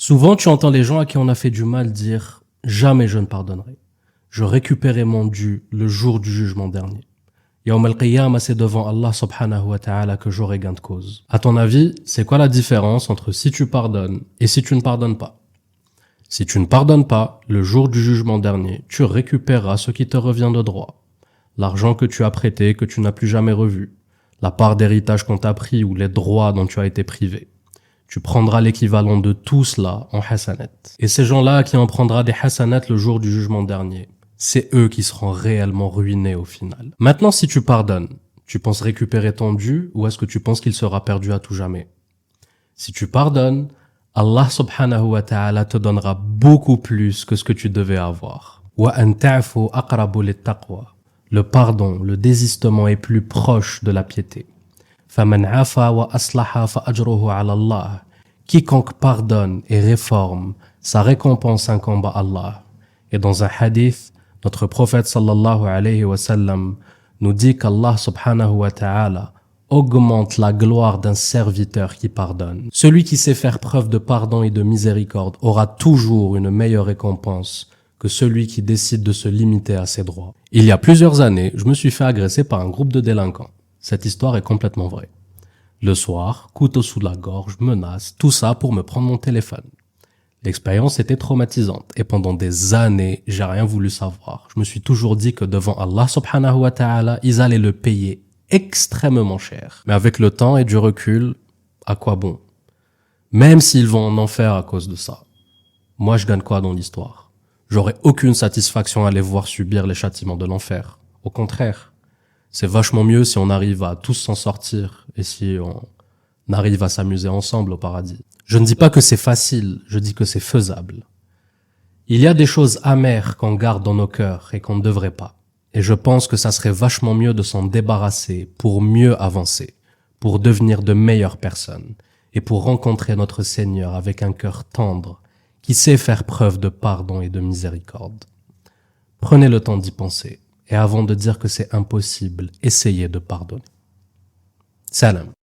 Souvent, tu entends les gens à qui on a fait du mal dire « Jamais je ne pardonnerai. Je récupérerai mon dû le jour du jugement dernier. » Yawm al-Qiyamah, c'est devant Allah subhanahu wa ta'ala que j'aurai gain de cause. À ton avis, c'est quoi la différence entre si tu pardonnes et si tu ne pardonnes pas? Si tu ne pardonnes pas, le jour du jugement dernier, tu récupéreras ce qui te revient de droit. L'argent que tu as prêté, que tu n'as plus jamais revu. La part d'héritage qu'on t'a pris ou les droits dont tu as été privé. Tu prendras l'équivalent de tout cela en hasanat. Et ces gens-là qui en prendra des hasanat le jour du jugement dernier, c'est eux qui seront réellement ruinés au final. Maintenant, si tu pardonnes, tu penses récupérer ton dû ou est-ce que tu penses qu'il sera perdu à tout jamais? Si tu pardonnes, Allah subhanahu wa ta'ala te donnera beaucoup plus que ce que tu devais avoir. Wa an ta'fu aqrabu lit-taqwa. Le pardon, le désistement est plus proche de la piété. فَمَنْ عَفَا وَأَصْلَحَ فَأَجْرُهُ عَلَى اللَّهِ. Quiconque pardonne et réforme, sa récompense incombe à Allah. Et dans un hadith, notre prophète sallallahu alayhi wa sallam nous dit qu'Allah subhanahu wa ta'ala augmente la gloire d'un serviteur qui pardonne. Celui qui sait faire preuve de pardon et de miséricorde aura toujours une meilleure récompense que celui qui décide de se limiter à ses droits. Il y a plusieurs années, je me suis fait agresser par un groupe de délinquants. Cette histoire est complètement vraie. Le soir, couteau sous la gorge, menace, tout ça pour me prendre mon téléphone. L'expérience était traumatisante et pendant des années, j'ai rien voulu savoir. Je me suis toujours dit que devant Allah subhanahu wa ta'ala, ils allaient le payer extrêmement cher. Mais avec le temps et du recul, à quoi bon? Même s'ils vont en enfer à cause de ça, moi je gagne quoi dans l'histoire? J'aurais aucune satisfaction à les voir subir les châtiments de l'enfer. Au contraire, c'est vachement mieux si on arrive à tous s'en sortir et si on arrive à s'amuser ensemble au paradis. Je ne dis pas que c'est facile, je dis que c'est faisable. Il y a des choses amères qu'on garde dans nos cœurs et qu'on ne devrait pas. Et je pense que ça serait vachement mieux de s'en débarrasser pour mieux avancer, pour devenir de meilleures personnes et pour rencontrer notre Seigneur avec un cœur tendre qui sait faire preuve de pardon et de miséricorde. Prenez le temps d'y penser et avant de dire que c'est impossible, essayez de pardonner. Salam.